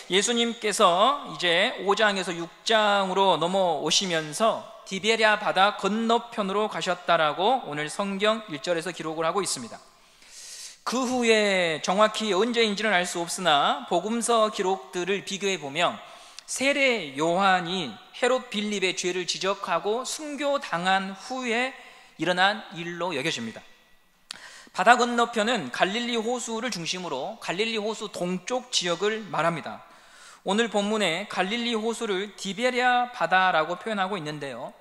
예수님께서 이제 5장에서 6장으로 넘어오시면서 디베랴 바다 건너편으로 가셨다라고 오늘 성경 1절에서 기록을 하고 있습니다. 그 후에 정확히 언제인지는 알 수 없으나 복음서 기록들을 비교해 보면 세례 요한이 헤롯 빌립의 죄를 지적하고 순교당한 후에 일어난 일로 여겨집니다. 바다 건너편은 갈릴리 호수를 중심으로 갈릴리 호수 동쪽 지역을 말합니다. 오늘 본문에 갈릴리 호수를 디베랴 바다라고 표현하고 있는데요,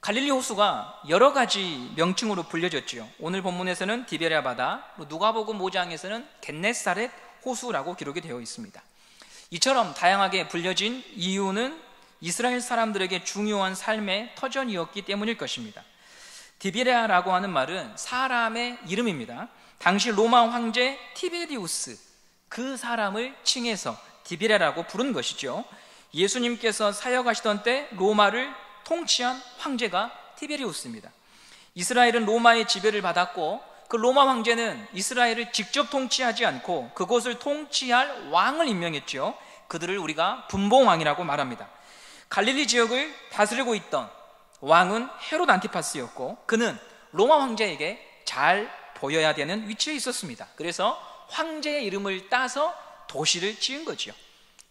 갈릴리 호수가 여러 가지 명칭으로 불려졌죠. 오늘 본문에서는 디베랴 바다, 누가복음 5장에서는 겟네사렛 호수라고 기록이 되어 있습니다. 이처럼 다양하게 불려진 이유는 이스라엘 사람들에게 중요한 삶의 터전이었기 때문일 것입니다. 디베랴라고 하는 말은 사람의 이름입니다. 당시 로마 황제 티베리우스, 그 사람을 칭해서 디베랴라고 부른 것이죠. 예수님께서 사역하시던 때 로마를 통치한 황제가 티베리우스입니다. 이스라엘은 로마의 지배를 받았고 그 로마 황제는 이스라엘을 직접 통치하지 않고 그곳을 통치할 왕을 임명했죠. 그들을 우리가 분봉왕이라고 말합니다. 갈릴리 지역을 다스리고 있던 왕은 헤롯 안티파스였고 그는 로마 황제에게 잘 보여야 되는 위치에 있었습니다. 그래서 황제의 이름을 따서 도시를 지은 거죠.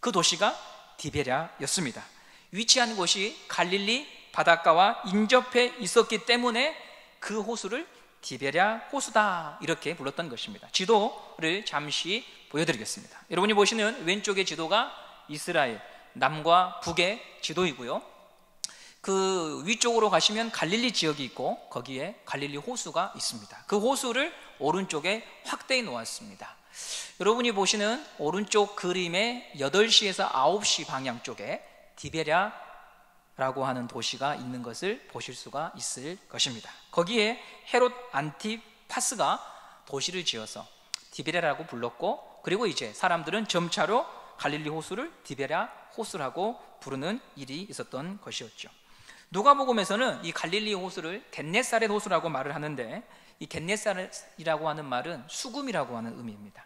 그 도시가 디베랴였습니다. 위치한 곳이 갈릴리 바닷가와 인접해 있었기 때문에 그 호수를 디베랴 호수다 이렇게 불렀던 것입니다. 지도를 잠시 보여드리겠습니다. 여러분이 보시는 왼쪽의 지도가 이스라엘 남과 북의 지도이고요, 그 위쪽으로 가시면 갈릴리 지역이 있고 거기에 갈릴리 호수가 있습니다. 그 호수를 오른쪽에 확대해 놓았습니다. 여러분이 보시는 오른쪽 그림의 8시에서 9시 방향 쪽에 디베랴라고 하는 도시가 있는 것을 보실 수가 있을 것입니다. 거기에 헤롯 안티파스가 도시를 지어서 디베랴라고 불렀고, 그리고 이제 사람들은 점차로 갈릴리 호수를 디베랴 호수라고 부르는 일이 있었던 것이었죠. 누가복음에서는 이 갈릴리 호수를 겟네사렛 호수라고 말을 하는데, 이 겟네사렛이라고 하는 말은 수금이라고 하는 의미입니다.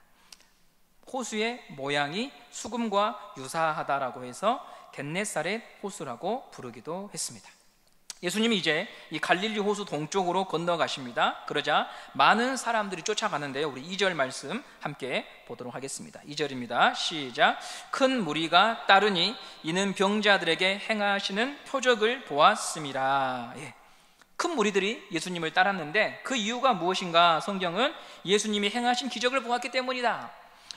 호수의 모양이 수금과 유사하다라고 해서 겟네사렛 호수라고 부르기도 했습니다. 예수님이 이제 이 갈릴리 호수 동쪽으로 건너가십니다. 그러자 많은 사람들이 쫓아가는데요, 우리 2절 말씀 함께 보도록 하겠습니다. 2절입니다. 시작. 큰 무리가 따르니 이는 병자들에게 행하시는 표적을 보았음이라. 큰 무리들이 예수님을 따랐는데 그 이유가 무엇인가? 성경은 예수님이 행하신 기적을 보았기 때문이다.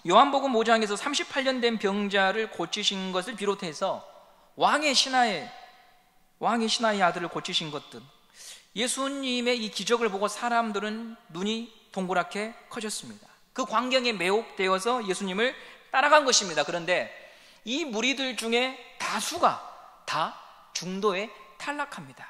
요한복음 5장에서 38년 된 병자를 고치신 것을 비롯해서 왕의 신하의 아들을 고치신 것들, 예수님의 이 기적을 보고 사람들은 눈이 동그랗게 커졌습니다. 그 광경에 매혹되어서 예수님을 따라간 것입니다. 그런데 이 무리들 중에 다수가 다 중도에 탈락합니다.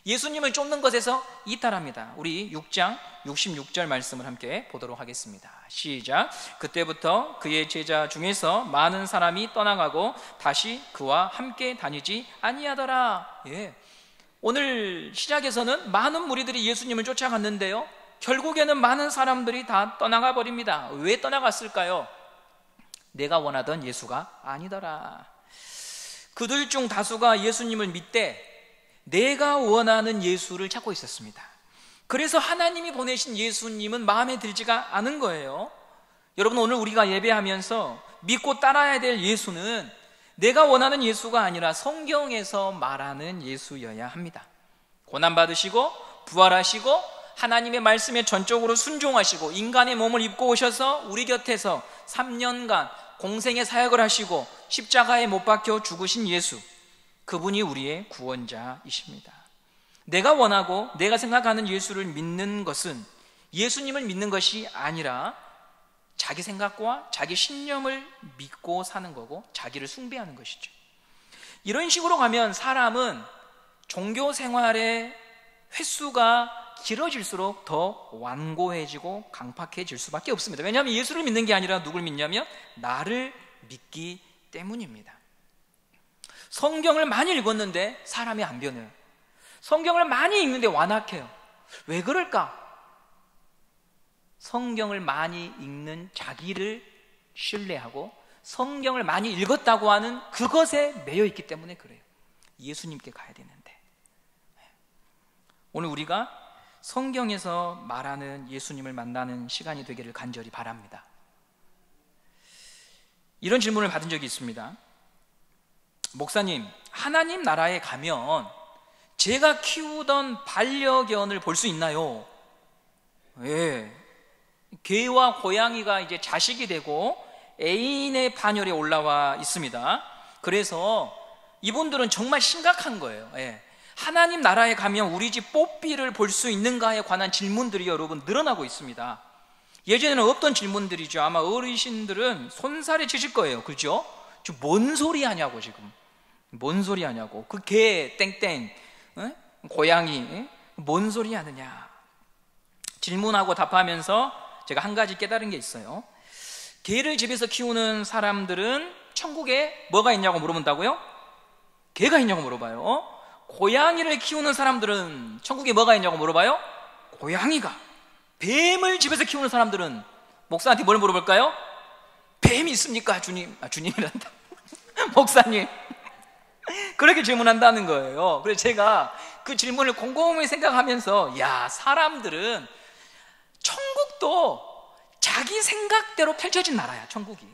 예수님을 쫓는 것에서 이탈합니다. 우리 6장 66절 말씀을 함께 보도록 하겠습니다. 시작. 그때부터 그의 제자 중에서 많은 사람이 떠나가고 다시 그와 함께 다니지 아니하더라. 오늘 시작에서는 많은 무리들이 예수님을 쫓아갔는데요, 결국에는 많은 사람들이 다 떠나가 버립니다. 왜 떠나갔을까요? 내가 원하던 예수가 아니더라. 그들 중 다수가 예수님을 믿되 내가 원하는 예수를 찾고 있었습니다. 그래서 하나님이 보내신 예수님은 마음에 들지가 않은 거예요. 여러분, 오늘 우리가 예배하면서 믿고 따라야 될 예수는 내가 원하는 예수가 아니라 성경에서 말하는 예수여야 합니다. 고난받으시고 부활하시고 하나님의 말씀에 전적으로 순종하시고 인간의 몸을 입고 오셔서 우리 곁에서 3년간 공생의 사역을 하시고 십자가에 못 박혀 죽으신 예수, 그분이 우리의 구원자이십니다. 내가 원하고 내가 생각하는 예수를 믿는 것은 예수님을 믿는 것이 아니라 자기 생각과 자기 신념을 믿고 사는 거고 자기를 숭배하는 것이죠. 이런 식으로 가면 사람은 종교 생활의 횟수가 길어질수록 더 완고해지고 강팍해질 수밖에 없습니다. 왜냐하면 예수를 믿는 게 아니라 누굴 믿냐면 나를 믿기 때문입니다. 성경을 많이 읽었는데 사람이 안 변해요. 성경을 많이 읽는데 완악해요. 왜 그럴까? 성경을 많이 읽는 자기를 신뢰하고 성경을 많이 읽었다고 하는 그것에 매여 있기 때문에 그래요. 예수님께 가야 되는데. 오늘 우리가 성경에서 말하는 예수님을 만나는 시간이 되기를 간절히 바랍니다. 이런 질문을 받은 적이 있습니다. 목사님, 하나님 나라에 가면 제가 키우던 반려견을 볼 수 있나요? 예. 개와 고양이가 이제 자식이 되고 애인의 반열에 올라와 있습니다. 그래서 이분들은 정말 심각한 거예요. 예. 하나님 나라에 가면 우리 집 뽀삐를 볼 수 있는가에 관한 질문들이 여러분 늘어나고 있습니다. 예전에는 없던 질문들이죠. 아마 어르신들은 손살이 치실 거예요. 그죠? 지금 뭔 소리 하냐고, 지금. 뭔 소리 하냐고. 그 개 땡땡, 고양이 뭔 소리 하느냐. 질문하고 답하면서 제가 한 가지 깨달은 게 있어요. 개를 집에서 키우는 사람들은 천국에 뭐가 있냐고 물어본다고요? 개가 있냐고 물어봐요. 고양이를 키우는 사람들은 천국에 뭐가 있냐고 물어봐요? 고양이가. 뱀을 집에서 키우는 사람들은 목사한테 뭘 물어볼까요? 뱀이 있습니까? 주님. 주님이란다. 목사님. 그렇게 질문한다는 거예요. 그래서 제가 그 질문을 곰곰이 생각하면서, 야, 사람들은 천국도 자기 생각대로 펼쳐진 나라야, 천국이.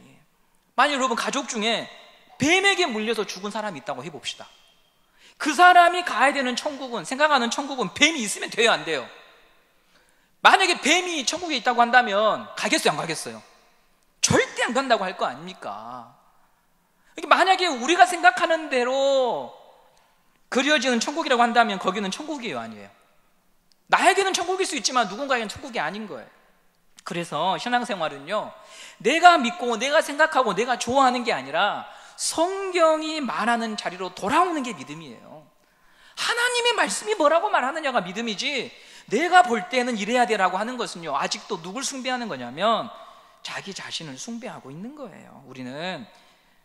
만약 여러분 가족 중에 뱀에게 물려서 죽은 사람이 있다고 해봅시다. 그 사람이 가야 되는 천국은, 생각하는 천국은 뱀이 있으면 돼요, 안 돼요? 만약에 뱀이 천국에 있다고 한다면 가겠어요, 안 가겠어요? 절대 안 간다고 할 거 아닙니까? 만약에 우리가 생각하는 대로 그려지는 천국이라고 한다면 거기는 천국이에요, 아니에요? 나에게는 천국일 수 있지만 누군가에게는 천국이 아닌 거예요. 그래서 신앙생활은요, 내가 믿고 내가 생각하고 내가 좋아하는 게 아니라 성경이 말하는 자리로 돌아오는 게 믿음이에요. 하나님의 말씀이 뭐라고 말하느냐가 믿음이지, 내가 볼 때는 이래야 되라고 하는 것은요, 아직도 누굴 숭배하는 거냐면 자기 자신을 숭배하고 있는 거예요. 우리는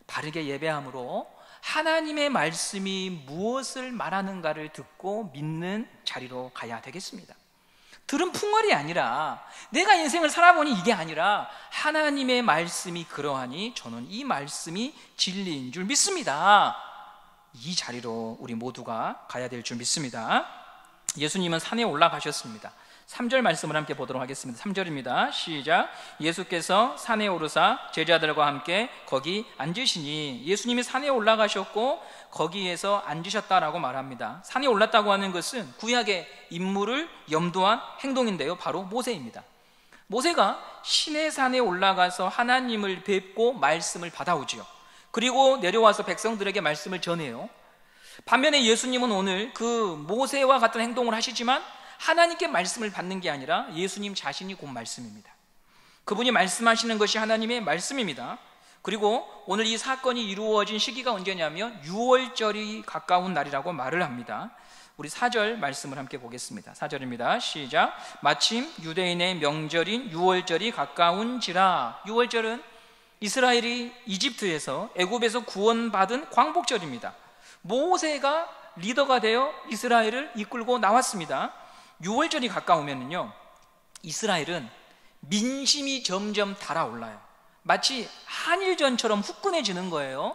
바르게 예배함으로 하나님의 말씀이 무엇을 말하는가를 듣고 믿는 자리로 가야 되겠습니다. 들은 풍월이 아니라, 내가 인생을 살아보니 이게 아니라 하나님의 말씀이 그러하니 저는 이 말씀이 진리인 줄 믿습니다. 이 자리로 우리 모두가 가야 될 줄 믿습니다. 예수님은 산에 올라가셨습니다. 3절 말씀을 함께 보도록 하겠습니다. 3절입니다. 시작. 예수께서 산에 오르사 제자들과 함께 거기 앉으시니, 예수님이 산에 올라가셨고 거기에서 앉으셨다라고 말합니다. 산에 올랐다고 하는 것은 구약의 인물을 염두한 행동인데요, 바로 모세입니다. 모세가 시내산에 올라가서 하나님을 뵙고 말씀을 받아오지요. 그리고 내려와서 백성들에게 말씀을 전해요. 반면에 예수님은 오늘 그 모세와 같은 행동을 하시지만 하나님께 말씀을 받는 게 아니라 예수님 자신이 곧 말씀입니다. 그분이 말씀하시는 것이 하나님의 말씀입니다. 그리고 오늘 이 사건이 이루어진 시기가 언제냐면 6월절이 가까운 날이라고 말을 합니다. 우리 4절 말씀을 함께 보겠습니다. 4절입니다. 시작. 마침 유대인의 명절인 6월절이 가까운지라. 6월절은 이스라엘이 이집트에서, 애굽에서 구원받은 광복절입니다. 모세가 리더가 되어 이스라엘을 이끌고 나왔습니다. 6월절이 가까우면요, 이스라엘은 민심이 점점 달아올라요. 마치 한일전처럼 후끈해지는 거예요.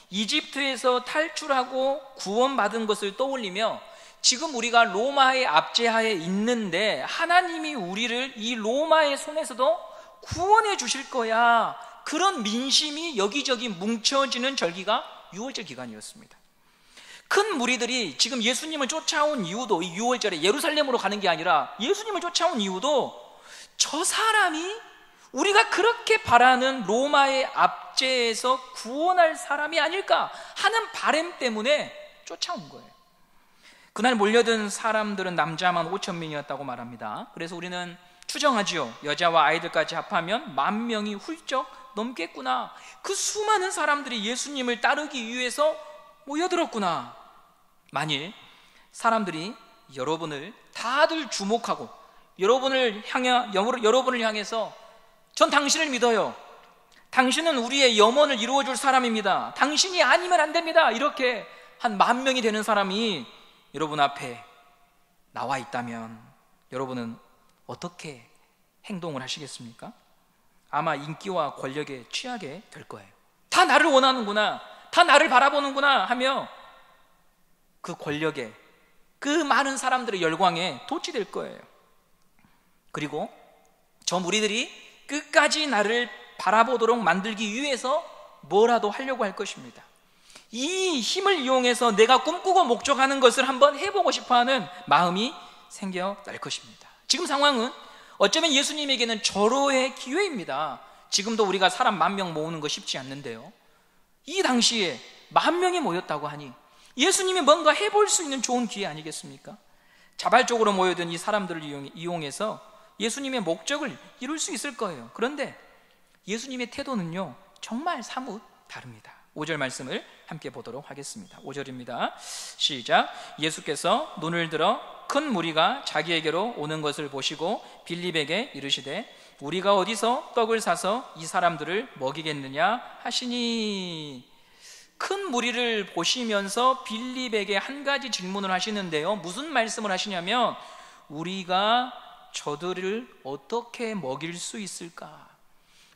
이집트에서 탈출하고 구원받은 것을 떠올리며, 지금 우리가 로마의 압제하에 있는데 하나님이 우리를 이 로마의 손에서도 구원해 주실 거야, 그런 민심이 여기저기 뭉쳐지는 절기가 6월절 기간이었습니다. 큰 무리들이 지금 예수님을 쫓아온 이유도, 이 6월절에 예루살렘으로 가는 게 아니라 예수님을 쫓아온 이유도, 저 사람이 우리가 그렇게 바라는 로마의 압제에서 구원할 사람이 아닐까 하는 바람 때문에 쫓아온 거예요. 그날 몰려든 사람들은 남자만 5,000명이었다고 말합니다. 그래서 우리는 추정하지요. 여자와 아이들까지 합하면 10,000명이 훌쩍 넘겠구나. 그 수많은 사람들이 예수님을 따르기 위해서 모여들었구나. 만일 사람들이 여러분을 다들 주목하고 여러분을 향해서 전 당신을 믿어요, 당신은 우리의 염원을 이루어줄 사람입니다, 당신이 아니면 안 됩니다, 이렇게 한 10,000명이 되는 사람이 여러분 앞에 나와 있다면 여러분은 어떻게 행동을 하시겠습니까? 아마 인기와 권력에 취하게 될 거예요. 다 나를 원하는구나, 다 나를 바라보는구나 하며 그 권력에, 그 많은 사람들의 열광에 도취될 거예요. 그리고 저 무리들이 끝까지 나를 바라보도록 만들기 위해서 뭐라도 하려고 할 것입니다. 이 힘을 이용해서 내가 꿈꾸고 목적하는 것을 한번 해보고 싶어하는 마음이 생겨날 것입니다. 지금 상황은 어쩌면 예수님에게는 절호의 기회입니다. 지금도 우리가 사람 10,000명 모으는 거 쉽지 않는데요, 이 당시에 10,000명이 모였다고 하니 예수님이 뭔가 해볼 수 있는 좋은 기회 아니겠습니까? 자발적으로 모여든 이 사람들을 이용해서 예수님의 목적을 이룰 수 있을 거예요. 그런데 예수님의 태도는요, 정말 사뭇 다릅니다. 5절 말씀을 함께 보도록 하겠습니다. 5절입니다. 시작. 예수께서 눈을 들어 큰 무리가 자기에게로 오는 것을 보시고 빌립에게 이르시되 우리가 어디서 떡을 사서 이 사람들을 먹이겠느냐 하시니. 큰 무리를 보시면서 빌립에게 한 가지 질문을 하시는데요, 무슨 말씀을 하시냐면 우리가 저들을 어떻게 먹일 수 있을까?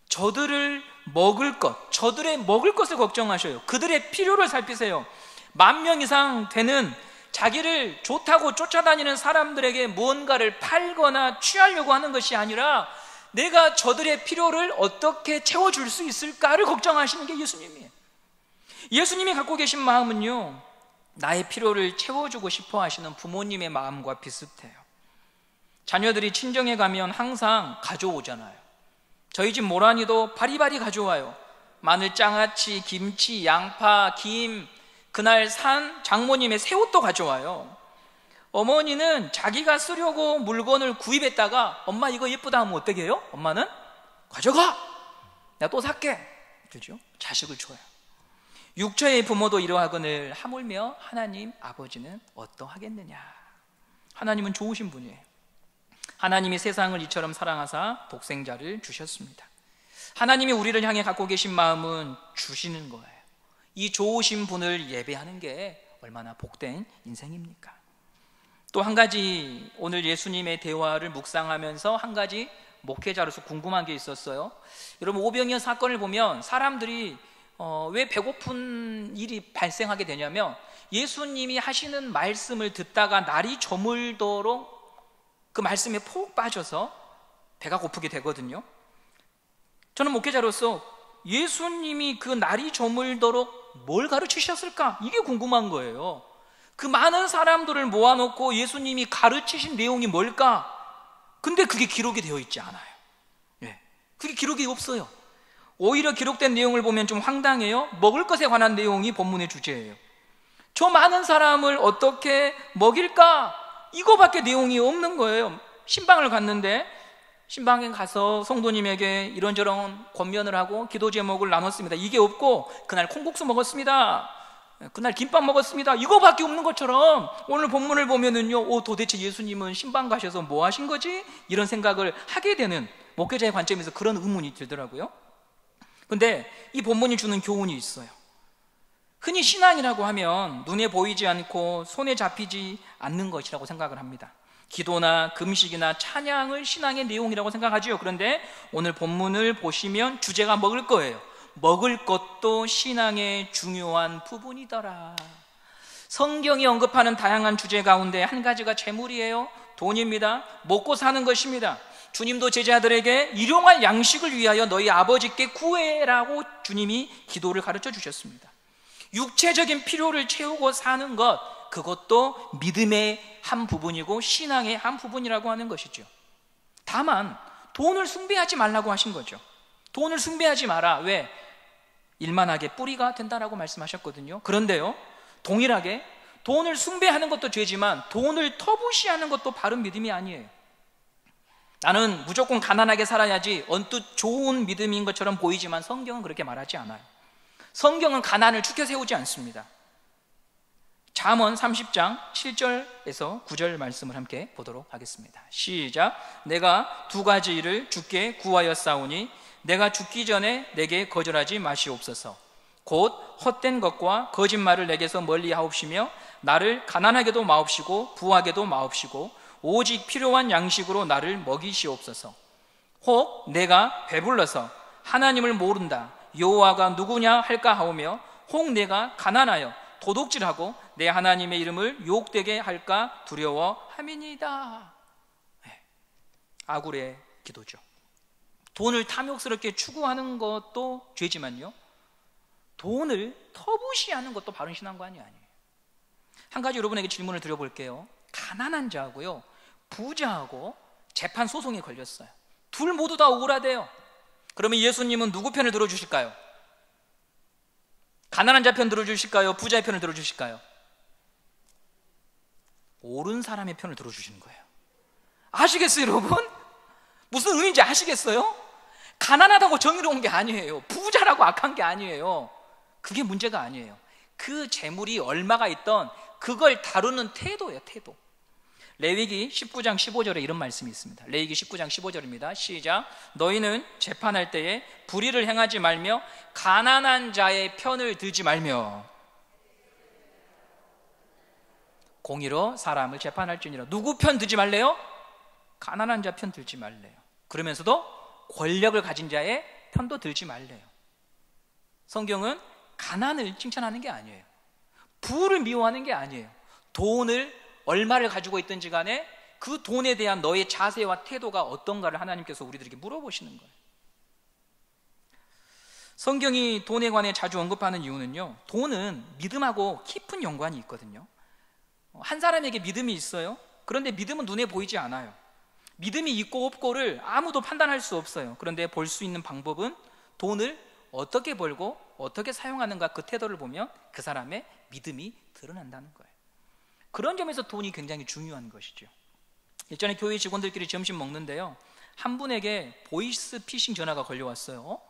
저들을 먹을 것, 저들의 먹을 것을 걱정하셔요. 그들의 필요를 살피세요. 10,000명 이상 되는 자기를 좋다고 쫓아다니는 사람들에게 무언가를 팔거나 취하려고 하는 것이 아니라 내가 저들의 필요를 어떻게 채워줄 수 있을까를 걱정하시는 게 예수님이에요. 예수님이 갖고 계신 마음은요, 나의 필요를 채워주고 싶어 하시는 부모님의 마음과 비슷해요. 자녀들이 친정에 가면 항상 가져오잖아요. 저희 집 모란이도 바리바리 가져와요. 마늘, 장아찌, 김치, 양파, 김, 그날 산 장모님의 새 옷도 가져와요. 어머니는 자기가 쓰려고 물건을 구입했다가 엄마 이거 예쁘다 하면 어떻게 해요? 엄마는 가져가! 내가 또 살게! 그죠? 자식을 줘요. 육체의 부모도 이러하거늘 하물며 하나님 아버지는 어떠하겠느냐. 하나님은 좋으신 분이에요. 하나님이 세상을 이처럼 사랑하사 독생자를 주셨습니다. 하나님이 우리를 향해 갖고 계신 마음은 주시는 거예요. 이 좋으신 분을 예배하는 게 얼마나 복된 인생입니까? 또 한 가지, 오늘 예수님의 대화를 묵상하면서 한 가지 목회자로서 궁금한 게 있었어요. 여러분, 오병이어 사건을 보면 사람들이 왜 배고픈 일이 발생하게 되냐면 예수님이 하시는 말씀을 듣다가 날이 저물도록 그 말씀에 푹 빠져서 배가 고프게 되거든요. 저는 목회자로서 예수님이 그 날이 저물도록 뭘 가르치셨을까? 이게 궁금한 거예요. 그 많은 사람들을 모아놓고 예수님이 가르치신 내용이 뭘까? 근데 그게 기록이 되어 있지 않아요. 그게 기록이 없어요. 오히려 기록된 내용을 보면 좀 황당해요. 먹을 것에 관한 내용이 본문의 주제예요. 저 많은 사람을 어떻게 먹일까? 이거밖에 내용이 없는 거예요. 신방을 갔는데 신방에 가서 성도님에게 이런저런 권면을 하고 기도 제목을 나눴습니다. 이게 없고 그날 콩국수 먹었습니다, 그날 김밥 먹었습니다, 이거밖에 없는 것처럼 오늘 본문을 보면은요, 도대체 예수님은 신방 가셔서 뭐 하신 거지? 이런 생각을 하게 되는, 목회자의 관점에서 그런 의문이 들더라고요. 근데 이 본문이 주는 교훈이 있어요. 흔히 신앙이라고 하면 눈에 보이지 않고 손에 잡히지 않는 것이라고 생각을 합니다. 기도나 금식이나 찬양을 신앙의 내용이라고 생각하지요. 그런데 오늘 본문을 보시면 주제가 먹을 거예요. 먹을 것도 신앙의 중요한 부분이더라. 성경이 언급하는 다양한 주제 가운데 한 가지가 재물이에요. 돈입니다. 먹고 사는 것입니다. 주님도 제자들에게 일용할 양식을 위하여 너희 아버지께 구해라고 주님이 기도를 가르쳐 주셨습니다. 육체적인 필요를 채우고 사는 것, 그것도 믿음의 한 부분이고 신앙의 한 부분이라고 하는 것이죠. 다만 돈을 숭배하지 말라고 하신 거죠. 돈을 숭배하지 마라. 왜? 일만하게 뿌리가 된다라고 말씀하셨거든요. 그런데요, 동일하게 돈을 숭배하는 것도 죄지만 돈을 터부시하는 것도 바른 믿음이 아니에요. 나는 무조건 가난하게 살아야지 언뜻 좋은 믿음인 것처럼 보이지만 성경은 그렇게 말하지 않아요. 성경은 가난을 추켜 세우지 않습니다. 잠언 30장 7절에서 9절 말씀을 함께 보도록 하겠습니다. 시작. 내가 두 가지 일을 주께 구하였사오니 내가 죽기 전에 내게 거절하지 마시옵소서. 곧 헛된 것과 거짓말을 내게서 멀리 하옵시며 나를 가난하게도 마옵시고 부하게도 마옵시고 오직 필요한 양식으로 나를 먹이시옵소서. 혹 내가 배불러서 하나님을 모른다, 여호와가 누구냐 할까 하오며 혹 내가 가난하여 도둑질하고 내 하나님의 이름을 유혹되게 할까 두려워함이니이다. 아굴의 기도죠. 돈을 탐욕스럽게 추구하는 것도 죄지만요, 돈을 터부시하는 것도 바른 신앙관이 아니에요. 한 가지 여러분에게 질문을 드려볼게요. 가난한 자하고요, 부자하고 재판 소송에 걸렸어요. 둘 모두 다 억울하대요. 그러면 예수님은 누구 편을 들어주실까요? 가난한 자 편 들어주실까요? 부자의 편을 들어주실까요? 옳은 사람의 편을 들어주시는 거예요. 아시겠어요, 여러분? 무슨 의미인지 아시겠어요? 가난하다고 정의로운 게 아니에요. 부자라고 악한 게 아니에요. 그게 문제가 아니에요. 그 재물이 얼마가 있던 그걸 다루는 태도예요, 태도. 레위기 19장 15절에 이런 말씀이 있습니다. 레위기 19장 15절입니다. 시작. 너희는 재판할 때에 불의를 행하지 말며 가난한 자의 편을 들지 말며 공의로 사람을 재판할지니라. 누구 편 들지 말래요? 가난한 자 편 들지 말래요. 그러면서도 권력을 가진 자의 편도 들지 말래요. 성경은 가난을 칭찬하는 게 아니에요. 부를 미워하는 게 아니에요. 돈을 얼마를 가지고 있든지 간에 그 돈에 대한 너의 자세와 태도가 어떤가를 하나님께서 우리들에게 물어보시는 거예요. 성경이 돈에 관해 자주 언급하는 이유는요, 돈은 믿음하고 깊은 연관이 있거든요. 한 사람에게 믿음이 있어요. 그런데 믿음은 눈에 보이지 않아요. 믿음이 있고 없고를 아무도 판단할 수 없어요. 그런데 볼 수 있는 방법은 돈을 어떻게 벌고 어떻게 사용하는가, 그 태도를 보면 그 사람의 믿음이 드러난다는 거예요. 그런 점에서 돈이 굉장히 중요한 것이죠. 일전에 교회 직원들끼리 점심 먹는데요, 한 분에게 보이스 피싱 전화가 걸려왔어요.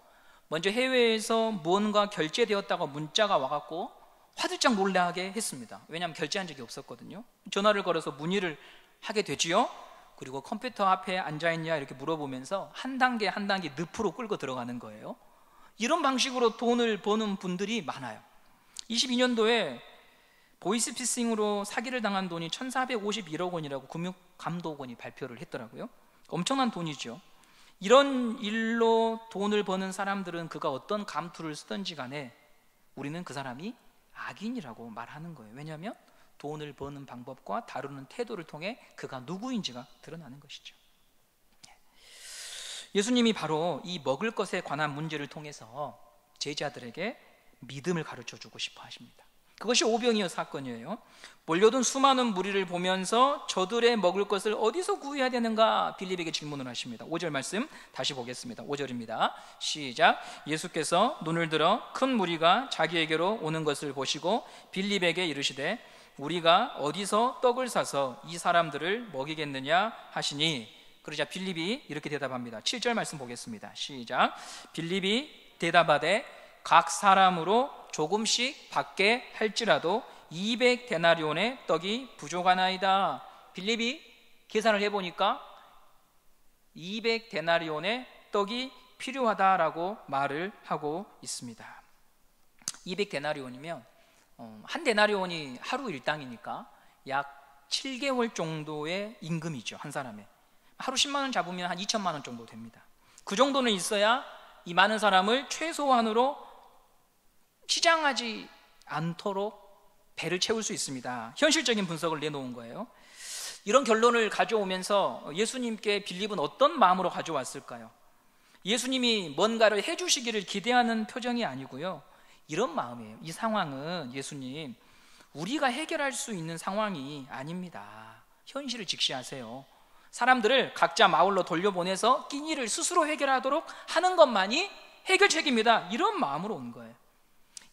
먼저 해외에서 무언가 결제되었다가 문자가 와갖고 화들짝 놀라게 했습니다. 왜냐하면 결제한 적이 없었거든요. 전화를 걸어서 문의를 하게 되지요. 그리고 컴퓨터 앞에 앉아있냐 이렇게 물어보면서 한 단계 한 단계 늪으로 끌고 들어가는 거예요. 이런 방식으로 돈을 버는 분들이 많아요. 22년도에 보이스피싱으로 사기를 당한 돈이 1451억 원이라고 금융감독원이 발표를 했더라고요. 엄청난 돈이죠. 이런 일로 돈을 버는 사람들은 그가 어떤 감투를 쓰든지 간에 우리는 그 사람이 악인이라고 말하는 거예요. 왜냐하면 돈을 버는 방법과 다루는 태도를 통해 그가 누구인지가 드러나는 것이죠. 예수님이 바로 이 먹을 것에 관한 문제를 통해서 제자들에게 믿음을 가르쳐주고 싶어 하십니다. 그것이 오병이어 사건이에요. 몰려든 수많은 무리를 보면서 저들의 먹을 것을 어디서 구해야 되는가 빌립에게 질문을 하십니다. 5절 말씀 다시 보겠습니다. 5절입니다. 시작. 예수께서 눈을 들어 큰 무리가 자기에게로 오는 것을 보시고 빌립에게 이르시되 우리가 어디서 떡을 사서 이 사람들을 먹이겠느냐 하시니, 그러자 빌립이 이렇게 대답합니다. 7절 말씀 보겠습니다. 시작. 빌립이 대답하되 각 사람으로 조금씩 받게 할지라도 200데나리온의 떡이 부족하나이다. 빌립이 계산을 해보니까 200데나리온의 떡이 필요하다라고 말을 하고 있습니다. 200데나리온이면 한 데나리온이 하루 일당이니까 약 7개월 정도의 임금이죠. 한 사람의 하루 10만 원 잡으면 한 2천만 원 정도 됩니다. 그 정도는 있어야 이 많은 사람을 최소한으로 치장하지 않도록 배를 채울 수 있습니다. 현실적인 분석을 내놓은 거예요. 이런 결론을 가져오면서 예수님께 빌립은 어떤 마음으로 가져왔을까요? 예수님이 뭔가를 해주시기를 기대하는 표정이 아니고요, 이런 마음이에요. 이 상황은 예수님, 우리가 해결할 수 있는 상황이 아닙니다. 현실을 직시하세요. 사람들을 각자 마을로 돌려보내서 끼니를 스스로 해결하도록 하는 것만이 해결책입니다. 이런 마음으로 온 거예요.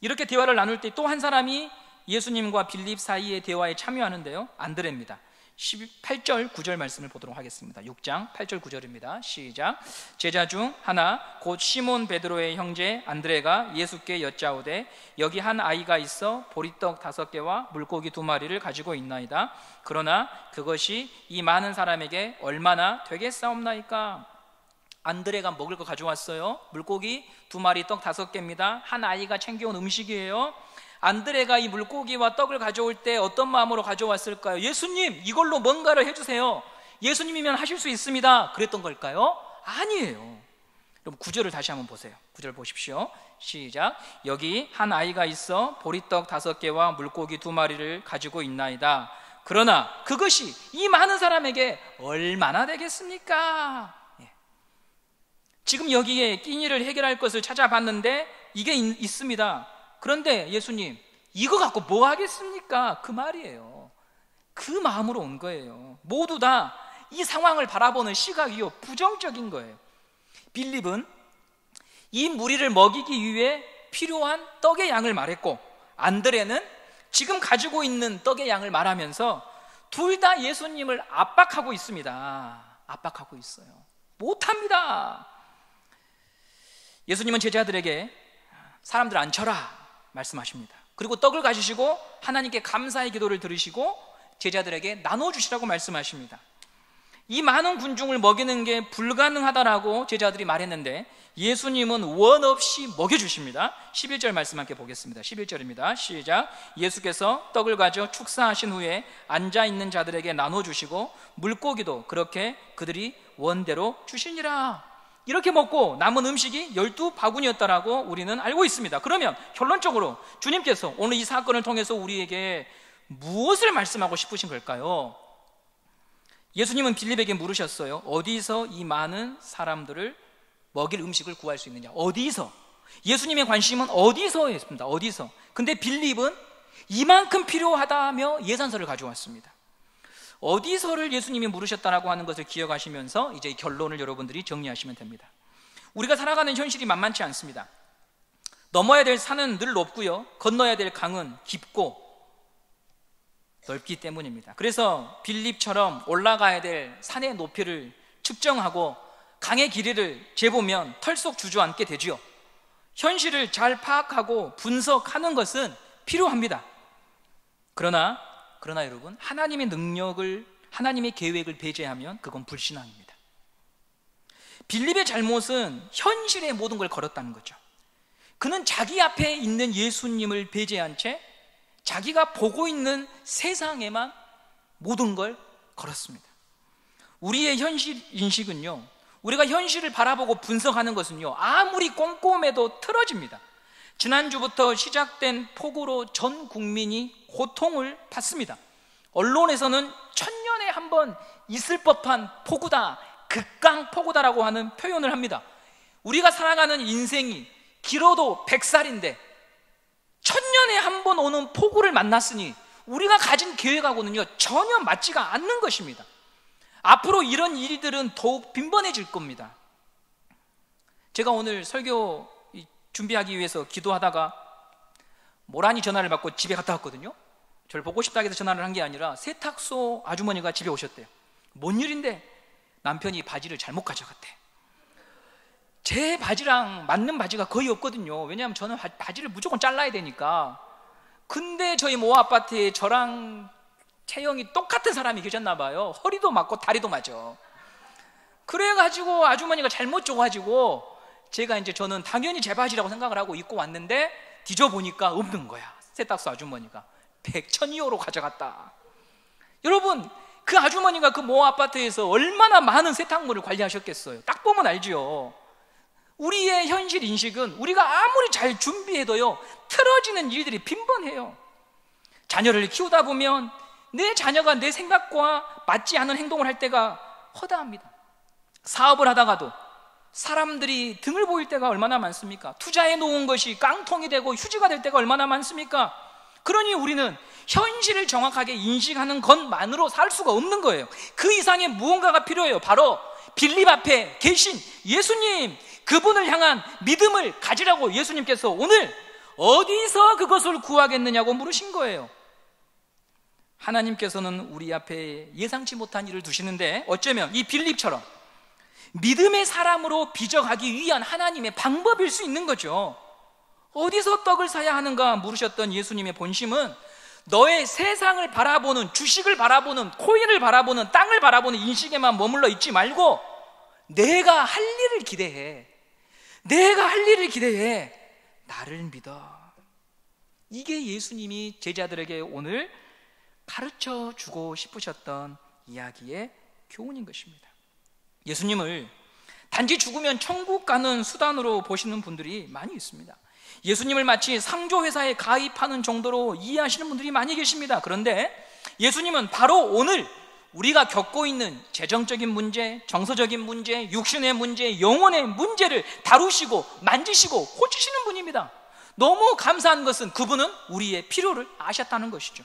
이렇게 대화를 나눌 때 또 한 사람이 예수님과 빌립 사이의 대화에 참여하는데요, 안드레입니다. 18절 9절 말씀을 보도록 하겠습니다. 6장 8절 9절입니다. 시작. 제자 중 하나 곧 시몬 베드로의 형제 안드레가 예수께 여짜오되 여기 한 아이가 있어 보리떡 5개와 물고기 2마리를 가지고 있나이다. 그러나 그것이 이 많은 사람에게 얼마나 되겠사옵나이까? 안드레가 먹을 거 가져왔어요. 물고기 2마리, 떡 5개입니다. 한 아이가 챙겨온 음식이에요. 안드레가 이 물고기와 떡을 가져올 때 어떤 마음으로 가져왔을까요? 예수님, 이걸로 뭔가를 해주세요. 예수님이면 하실 수 있습니다. 그랬던 걸까요? 아니에요. 그럼 9절을 다시 한번 보세요. 9절 보십시오. 시작. 여기 한 아이가 있어 보리떡 5개와 물고기 2마리를 가지고 있나이다. 그러나 그것이 이 많은 사람에게 얼마나 되겠습니까? 지금 여기에 끼니를 해결할 것을 찾아봤는데 이게 있습니다. 그런데 예수님, 이거 갖고 뭐 하겠습니까? 그 말이에요. 그 마음으로 온 거예요. 모두 다 이 상황을 바라보는 시각이요, 부정적인 거예요. 빌립은 이 무리를 먹이기 위해 필요한 떡의 양을 말했고, 안드레는 지금 가지고 있는 떡의 양을 말하면서 둘 다 예수님을 압박하고 있습니다. 압박하고 있어요. 못합니다. 예수님은 제자들에게 사람들 앉혀라 말씀하십니다. 그리고 떡을 가지시고 하나님께 감사의 기도를 들으시고 제자들에게 나눠주시라고 말씀하십니다. 이 많은 군중을 먹이는 게 불가능하다라고 제자들이 말했는데 예수님은 원 없이 먹여주십니다. 11절 말씀 함께 보겠습니다. 11절입니다. 시작. 예수께서 떡을 가져 축사하신 후에 앉아있는 자들에게 나눠주시고 물고기도 그렇게 그들이 원대로 주시니라. 이렇게 먹고 남은 음식이 12바구니였다라고 우리는 알고 있습니다. 그러면 결론적으로 주님께서 오늘 이 사건을 통해서 우리에게 무엇을 말씀하고 싶으신 걸까요? 예수님은 빌립에게 물으셨어요. 어디서 이 많은 사람들을 먹일 음식을 구할 수 있느냐? 어디서? 예수님의 관심은 어디서였습니다. 어디서? 근데 빌립은 이만큼 필요하다며 예산서를 가져왔습니다. 어디서를 예수님이 물으셨다라고 하는 것을 기억하시면서 이제 이 결론을 여러분들이 정리하시면 됩니다. 우리가 살아가는 현실이 만만치 않습니다. 넘어야 될 산은 늘 높고요, 건너야 될 강은 깊고 넓기 때문입니다. 그래서 빌립처럼 올라가야 될 산의 높이를 측정하고 강의 길이를 재보면 털썩 주저앉게 되지요. 현실을 잘 파악하고 분석하는 것은 필요합니다. 그러나 여러분, 하나님의 능력을, 하나님의 계획을 배제하면 그건 불신앙입니다. 빌립의 잘못은 현실의 모든 걸 걸었다는 거죠. 그는 자기 앞에 있는 예수님을 배제한 채 자기가 보고 있는 세상에만 모든 걸 걸었습니다. 우리의 현실 인식은요, 우리가 현실을 바라보고 분석하는 것은요, 아무리 꼼꼼해도 틀어집니다. 지난주부터 시작된 폭우로 전 국민이 고통을 받습니다. 언론에서는 천년에 한 번 있을 법한 폭우다, 극강폭우다라고 하는 표현을 합니다. 우리가 살아가는 인생이 길어도 100살인데 천년에 한 번 오는 폭우를 만났으니 우리가 가진 계획하고는요 전혀 맞지가 않는 것입니다. 앞으로 이런 일들은 더욱 빈번해질 겁니다. 제가 오늘 설교 준비하기 위해서 기도하다가 모란히 전화를 받고 집에 갔다 왔거든요. 저를 보고 싶다 해서 전화를 한 게 아니라 세탁소 아주머니가 집에 오셨대요. 뭔 일인데? 남편이 바지를 잘못 가져갔대. 제 바지랑 맞는 바지가 거의 없거든요. 왜냐하면 저는 바지를 무조건 잘라야 되니까. 근데 저희 모 아파트에 저랑 체형이 똑같은 사람이 계셨나 봐요. 허리도 맞고 다리도 맞아. 그래가지고 아주머니가 잘못 줘가지고 제가 이제 저는 당연히 제 바지라고 생각을 하고 입고 왔는데 뒤져보니까 없는 거야. 세탁소 아주머니가 100,000이어로 가져갔다. 여러분, 그 아주머니가 그 모 아파트에서 얼마나 많은 세탁물을 관리하셨겠어요. 딱 보면 알죠. 우리의 현실 인식은 우리가 아무리 잘 준비해도요 틀어지는 일들이 빈번해요. 자녀를 키우다 보면 내 자녀가 내 생각과 맞지 않은 행동을 할 때가 허다합니다. 사업을 하다가도 사람들이 등을 보일 때가 얼마나 많습니까? 투자해 놓은 것이 깡통이 되고 휴지가 될 때가 얼마나 많습니까? 그러니 우리는 현실을 정확하게 인식하는 것만으로 살 수가 없는 거예요. 그 이상의 무언가가 필요해요. 바로 빌립 앞에 계신 예수님, 그분을 향한 믿음을 가지라고 예수님께서 오늘 어디서 그것을 구하겠느냐고 물으신 거예요. 하나님께서는 우리 앞에 예상치 못한 일을 두시는데 어쩌면 이 빌립처럼 믿음의 사람으로 빚어가기 위한 하나님의 방법일 수 있는 거죠. 어디서 떡을 사야 하는가 물으셨던 예수님의 본심은 너의 세상을 바라보는, 주식을 바라보는, 코인을 바라보는, 땅을 바라보는 인식에만 머물러 있지 말고 내가 할 일을 기대해. 내가 할 일을 기대해. 나를 믿어. 이게 예수님이 제자들에게 오늘 가르쳐 주고 싶으셨던 이야기의 교훈인 것입니다. 예수님을 단지 죽으면 천국 가는 수단으로 보시는 분들이 많이 있습니다. 예수님을 마치 상조회사에 가입하는 정도로 이해하시는 분들이 많이 계십니다. 그런데 예수님은 바로 오늘 우리가 겪고 있는 재정적인 문제, 정서적인 문제, 육신의 문제, 영혼의 문제를 다루시고 만지시고 고치시는 분입니다. 너무 감사한 것은 그분은 우리의 필요를 아셨다는 것이죠.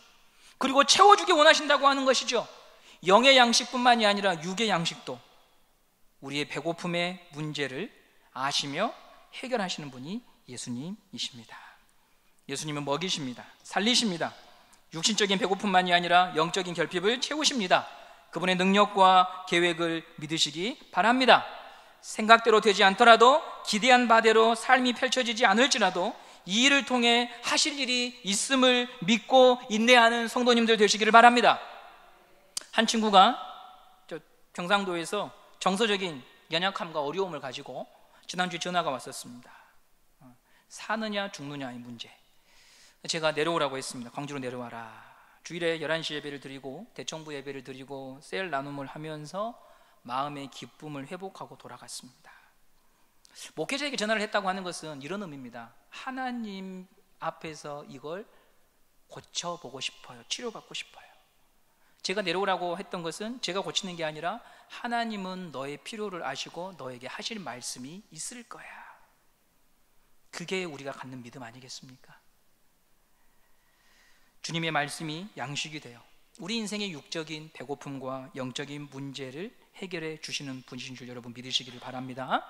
그리고 채워주기 원하신다고 하는 것이죠. 영의 양식뿐만이 아니라 육의 양식도 우리의 배고픔의 문제를 아시며 해결하시는 분이 예수님이십니다. 예수님은 먹이십니다. 살리십니다. 육신적인 배고픔만이 아니라 영적인 결핍을 채우십니다. 그분의 능력과 계획을 믿으시기 바랍니다. 생각대로 되지 않더라도 기대한 바대로 삶이 펼쳐지지 않을지라도 이 일을 통해 하실 일이 있음을 믿고 인내하는 성도님들 되시기를 바랍니다. 한 친구가 경상도에서 정서적인 연약함과 어려움을 가지고 지난주에 전화가 왔었습니다. 사느냐 죽느냐의 문제. 제가 내려오라고 했습니다. 광주로 내려와라. 주일에 11시 예배를 드리고 대청부 예배를 드리고 셀 나눔을 하면서 마음의 기쁨을 회복하고 돌아갔습니다. 목회자에게 전화를 했다고 하는 것은 이런 의미입니다. 하나님 앞에서 이걸 고쳐보고 싶어요. 치료받고 싶어요. 제가 내려오라고 했던 것은 제가 고치는 게 아니라 하나님은 너의 필요를 아시고 너에게 하실 말씀이 있을 거야. 그게 우리가 갖는 믿음 아니겠습니까? 주님의 말씀이 양식이 되어 우리 인생의 육적인 배고픔과 영적인 문제를 해결해 주시는 분이신 줄 여러분 믿으시기를 바랍니다.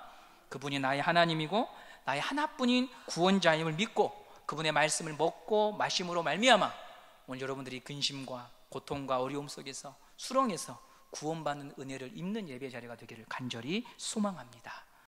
그분이 나의 하나님이고 나의 하나뿐인 구원자임을 믿고 그분의 말씀을 먹고 마심으로 말미암아 오늘 여러분들이 근심과 고통과 어려움 속에서 수렁에서 구원받는 은혜를 입는 예배 자리가 되기를 간절히 소망합니다.